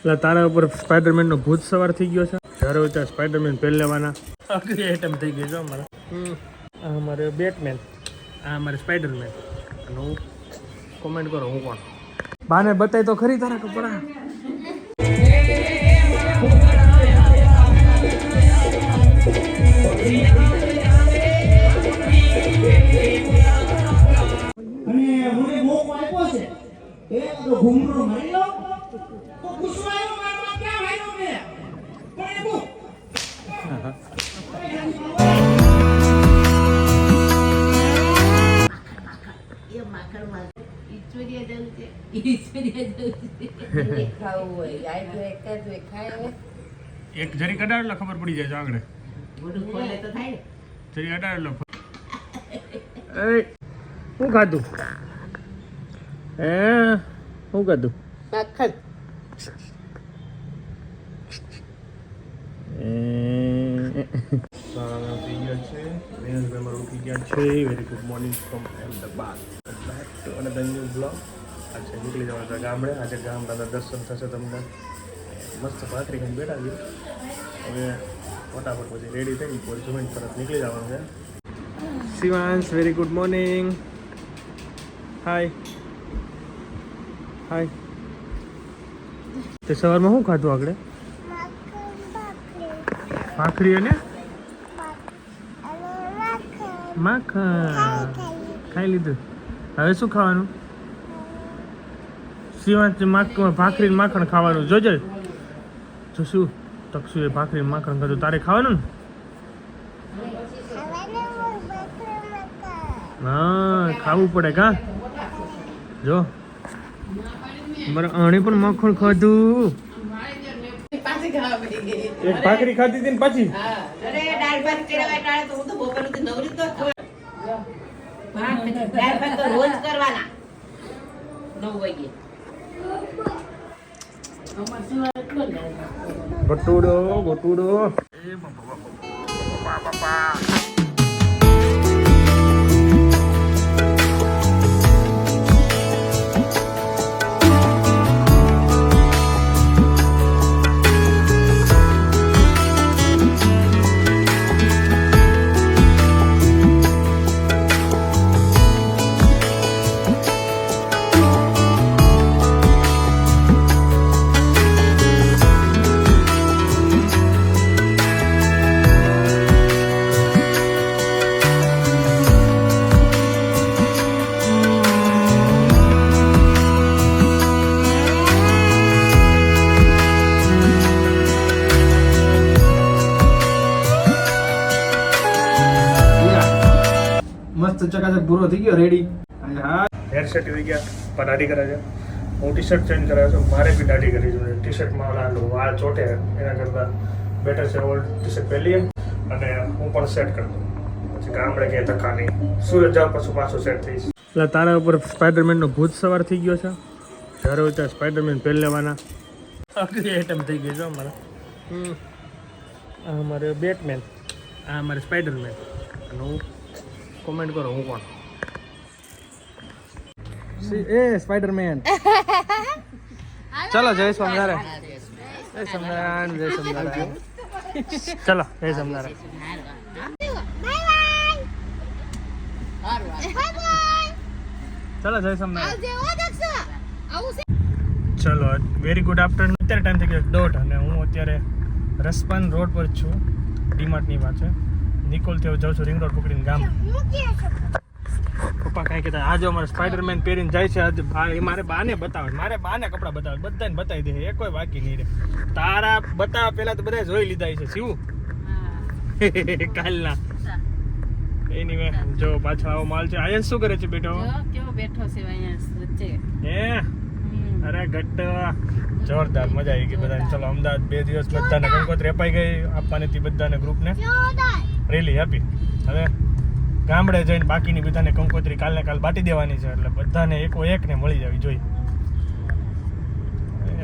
એટલે તારા ઉપર સ્પાઈડરમેન નો ભૂત સવાર થઈ ગયો છે. જ્યારે હોય ત્યાં સ્પાઈડરમેન પહેરી લેવાના. આખી આઈટમ થઈ ગઈ છે અમારે. આ અમારે બેટમેન, આ અમારે સ્પાઈડરમેન. અને હું કોમેન્ટ કરો હું કોણ. બાને બતાય તો ખરી તારા કપડા. અને મને મોકો આપ્યો છે એક તો ઘૂમરો મારી લો તો ગુસ્સાયો મારવા ક્યાં ભાઈનો મે પણ બો એ માકડમાં ઈશ્વરીય જવું છે ખાવું હોય આઈ તો એક જ ખાય એક જરી કડાડ એટલે ખબર પડી જાય છે આગળ. મોઢું ખોલે તો થાય જરી અડાડ એટલે એ શું ખાધું? શું ખાધું? માખણ ઉઠી ગયા છે. Very good morning from Ahmedabad. અને ધ ન્યૂ બ્લોગ. આજે નીકળી જવાનું છે ગામડે. આજે ગામડાના દર્શન થશે તમને. મસ્ત ભાખરી ખાઈને બેઠા છીએ. હવે ફટાફટ પછી રેડી થઈ કોઈ જમીન તરફ નીકળી જવાનું છે. Shivansh very good morning. Hi hi. તે સવારમાં શું ખાધું આગળ? ભાખરી અને માખણ ખાઈ લીધું. હવે શું ખાવાનું? શિવાંશ ભાખરી માખણ ખાવાનું. જોજે જો શું તકશું એ ભાખરી માખણ ખાધું. તારે ખાવાનું ને? હા ખાવું પડે કા. જો મારે આણે પણ માખણ ખાધું. એક ભાખરી ખાધી હતી ને પાછી અરે દાળ ભાત કરાવાય ટાળે તો હું તો બપોર સુધી નવરી તો દાળ ભાત તો રોજ કરવાના 9 વાગે. ગટુડો ગટુડો એ બાપા બાપા. મસ્ત ચકાચક પૂરો થઈ ગયો રેડી. હા હેર સેટ થઈ ગયા. પણ દાઢી કરે છે. હું ટી શર્ટ ચેન્જ કરાવ્યો છું. મારે બી દાઢી કરી છે. ટી શર્ટમાં વાળ ચોટે એના કરતાં બેટર છે ઓલ્ડ ટી શર્ટ પહેરીએ અને હું પણ સેટ કરી દઉં. પછી ગામડે ક્યાંય ધક્કા નહીં. સુરત જાવ પછી પાછું સેટ થઈશ. એટલે તારા ઉપર સ્પાઈડરમેન નો ભૂત સવાર થઈ ગયો છે. જ્યારે હોય ત્યાં સ્પાઈડરમેન પહેરી લેવાના. આખી આઈટમ થઈ ગઈ છે અમારે. આ અમારે બેટમેન, આ અમારે સ્પાઈડરમેન. અને હું કોમેન્ટ કરો હું કોણ. એ સ્પાઈડરમેન. ચલો જય સ્વામિનારાયણ. જય સ્વામિનારાયણ. જય સ્વામિનારાયણ. ચલો જય સ્વામિનારાયણ. ચલો જય સ્વામિનારાયણ. ચલો વેરી ગુડ આફ્ટરનૂન. અત્યારે ટાઈમ થઈ ગયો 1:30 અને હું અત્યારે રસપાન રોડ પર છું. ડીમાર્ટની પાસે નિકોલથી હવે જાઉં છું રિંગ રોડ પકડીને ગામ. પપ્પા કાંઈ કહેતા આજે અમારે સ્પાઈડરમેન પહેરીને જાય છે. આજે મારે બાને બતાવે. મારે બાને કપડાં બતાવે. બધાને બતાવી દે. એ કોઈ બાકી નહીં રહે. તારા બતાવ પહેલા તો બધા જોઈ લીધા છે. શિવ કાલના એની વે જો પાછો આવો માલ છે. આયન શું કરે છે બેટો? કેવો બેઠો છે અહીંયા વચ્ચે. હે અરે ગટ્ટ જોરદાર. મજા આવી ગઈ બધાને. ચલો અમદાવાદ 2 દિવસ બધાને કંકોત્રી અપાઈ ગઈ. આપવાની હતી બધાને ગ્રુપને. રેલી આપી. હવે ગામડે જઈને બાકીની બધાને કંકોત્રી કાલને કાલ બાટી દેવાની છે. એટલે બધાને એકો એકને મળી જવી જોઈએ.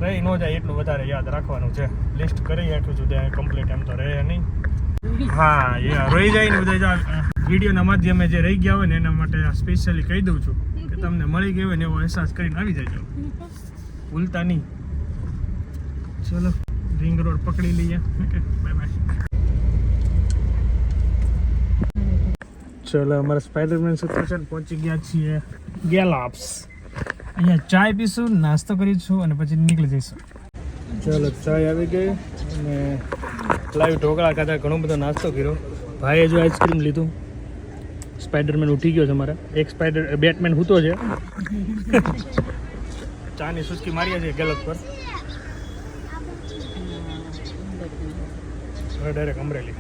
રહી ન જાય એટલું વધારે યાદ રાખવાનું છે. લિસ્ટ કરી નાખ્યું છું ત્યાં કમ્પ્લીટ. એમ તો રહે નહીં. હા એ રહી જાય ને બધા વિડીયોના માધ્યમે જે રહી ગયા હોય ને એના માટે સ્પેશિયલી કહી દઉં છું કે તમને મળી ગયું હોય ને એવો અહેસાસ કરીને આવી જાય. ભૂલતા નહીં. ચલો રિંગ રોડ પકડી લઈએ. Bye bye. ચલો અમારા સ્પાઈડરમેન સૂત્ર છે ને પહોંચી ગયા છીએ ગેલાપ્સ. અહીંયા ચાય પીશું, નાસ્તો કરીશું અને પછી નીકળી જઈશું. ચલો ચાય આવી ગઈ અને લાઈવ ઢોકળા ખાધા, ઘણો બધો નાસ્તો કર્યો. ભાઈએ જો આઈસ્ક્રીમ લીધું. સ્પાઈડરમેન ઉઠી ગયો છે અમારા. એક બેટમેન હૂતો છે. ચાની સુસ્કી મારીએ છીએ ગેલપ પર. હવે ડાયરેક્ટ અમરેલી.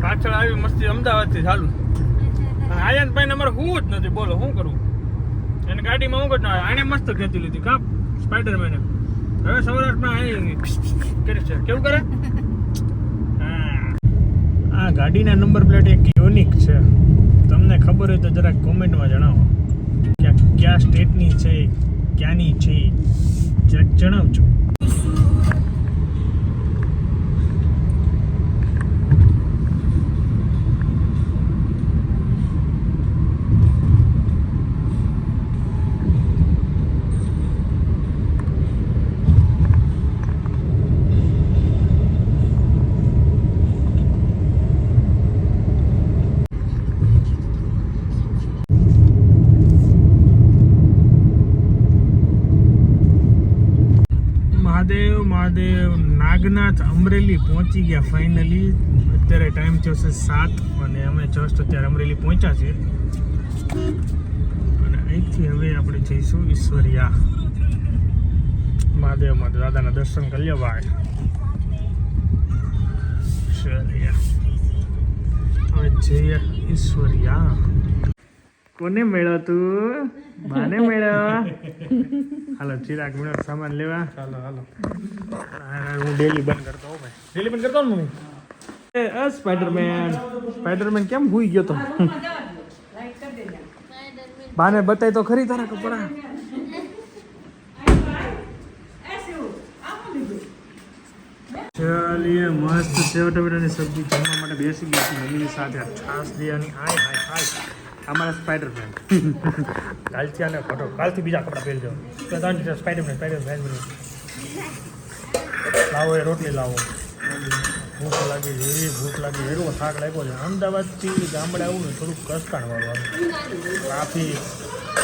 પાછળ આવી મસ્તી અમદાવાદથી ચાલુ. અને આયન ભાઈ અમારે હું જ નથી, બોલો શું કરું? એને ગાડીમાં હું જ ના આને મસ્ત ખેંચી લીધી કાપ સ્પાઈડરમેને. હવે સૌરાષ્ટ્રમાં આવી કરે છે. કેવું કરે? આ ગાડીના નંબર પ્લેટ એક યુનિક છે. તમને ખબર હોય તો જરાક કોમેન્ટમાં જણાવો કે કયા સ્ટેટની છે, ક્યાંની છે, જરાક જણાવજો. મહાદેવ નાગનાથ અમરેલી પહોંચી ગયા ફાઇનલી. અત્યારે ટાઈમ થયો છે 7 અને અમે જસ્ટ અત્યારે અમરેલી પહોંચ્યા છીએ. અને અહીંથી હવે આપણે જઈશું ઈશ્વરિયા. મહાદેવ દાદાના દર્શન કરી લે ભાઈ. હવે જઈએ ઈશ્વરિયા. કોને મેળો તું? માને મેળો. હાલો ચિરાગ મેળો સામાન લેવા. હાલો હું ડેલી બંધ કરતો હોઉં ભાઈ. ડેલી બંધ કરતો ને મમ્મી. સ્પાઈડરમેન કેમ હુઈ ગયો તો? બાને બતાય તો ખરી તારા કપડા. ચાલીએ મસ્ત સેવ ટમેટાની સબ્જી જમવા માટે બેસી ગઈ હતી મમ્મીની સાથે. છાસ દિયાની હાય હાય હાય. અમારા સ્પાઈડરમેન કાલથી આને ફોટો, કાલથી બીજા કપડાં પહેરી જાઓ. સ્પાઈડરમેન લાવો એ રોટલી લાવો. ભૂખ લાગી એવી ભૂખ લાગી એવો થાક લાગ્યો છે. અમદાવાદથી ગામડે આવું ને થોડુંક કષ્ટાણવાળું આવ્યું. ટ્રાફિક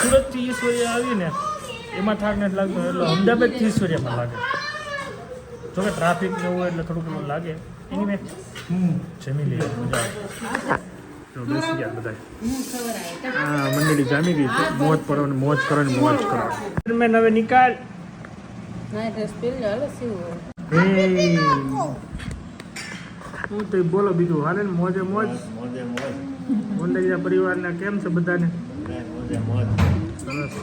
સુરતથી ઈશ્વરિયા આવીને એમાં થાક નથી લાગતો, એટલે અમદાવાદથી ઈશ્વરિયામાં લાગે. જોકે ટ્રાફિક ને એવું એટલે થોડુંક લાગે. એની મેં જમી લઈએ, મજા આવે. બેસી ગયા બધા. હા મંડળી જામી ગઈ છે. મોજ પડવાની, મોજ કરવાની, મોજ કરવાની. મેં હવે નિકાલ. હું તો બોલો બીજું હાલે ને મોજે મોજ. મંડળીના પરિવારના કેમ છે બધાને? સરસ.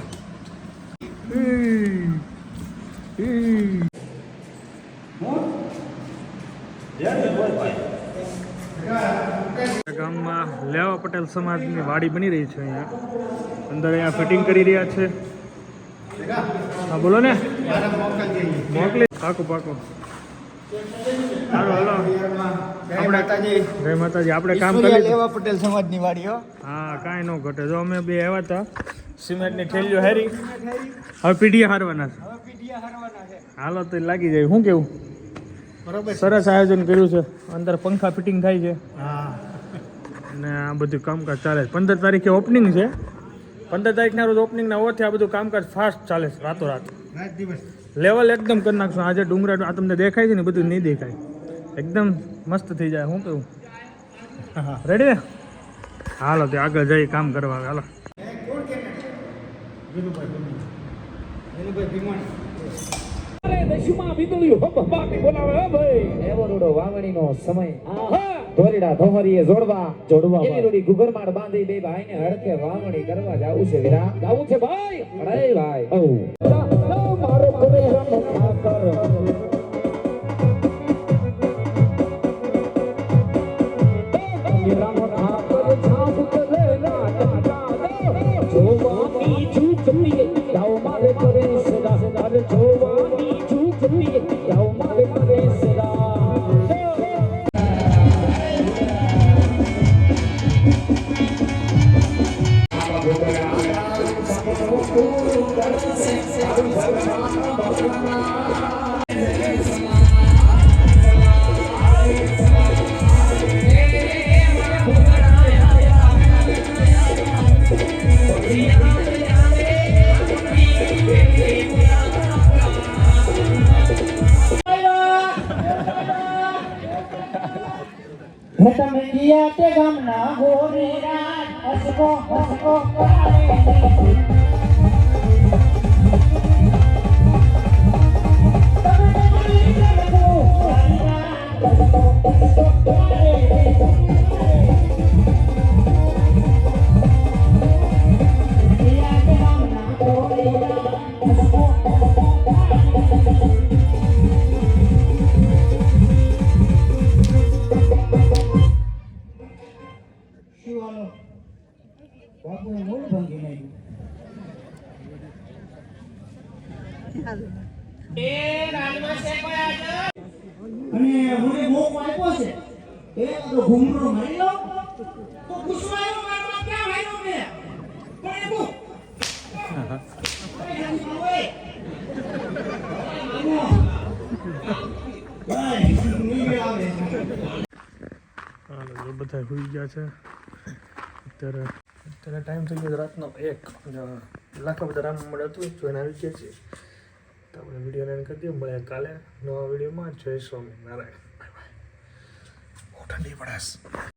ગામમાં લેવા પટેલ સમાજની વાડી બની રહી છે. અહીંયા અંદર અહીંયા ફિટિંગ કરી રહ્યા છે. હા બોલો ને, મોકલી. પાકું પાકું. હાલો હાલો. જય માતાજી. આપણે કામ કરી લેવા પટેલ સમાજની વાડી હો. હા કાંઈ ન ઘટે. જો અમે બે આવ્યા હતા, સિમેન્ટની થેલીઓ હેરી, હવે પીઢીએ હારવાના છે. હાલો તો લાગી જાય. શું કેવું? બરોબર. સરસ આયોજન કર્યું છે. અંદર પંખા ફિટિંગ થાય છે. હા. અને આ બધું કામકાજ ચાલે છે. 15 તારીખે ઓપનિંગ છે. 15 તારીખના રોજ ઓપનિંગના હોવાથી આ બધું કામકાજ ફાસ્ટ ચાલે છે. રાતોરાત લેવલ એકદમ કરી નાખશું. આજે ડુંગરા આ તમને દેખાય છે ને બધું નહીં દેખાય. એકદમ મસ્ત થઈ જાય. શું કહું? રેડી ને? હાલો તે આગળ જઈ કામ કરવા. હાલો. વાવણીનો સમય ધોરીડા ધોહરીએ જોડવા એવી રૂડી ગુગરમાળ બાંધી બે ભાઈને હડકે વાવણી કરવા જાવું છે. વીરા જાવું છે ભાઈ. અરે ભાઈ મારો તમે ગયા તે ગામના ગોરેરા હસકો હસકો પાડે અને મને મોકો આપ્યો છે એક તો ઘુમરો મારી લો તો કુશવાયો મારવા ક્યાં ભાઈનો મે પણ હાલો બધા હોઈ ગયા છે અત્યારે ટાઈમ થઈ ગયો રાતનો 1 લાખો બધા રામ મળે હતું જોઈને આવી ગયા છીએ તો આપણે વિડીયો એન્ડ કરી દઈએ મળે કાલે નવા વિડીયોમાં જય સ્વામિનારાયણ બાય બાય ઠંડી પડાશ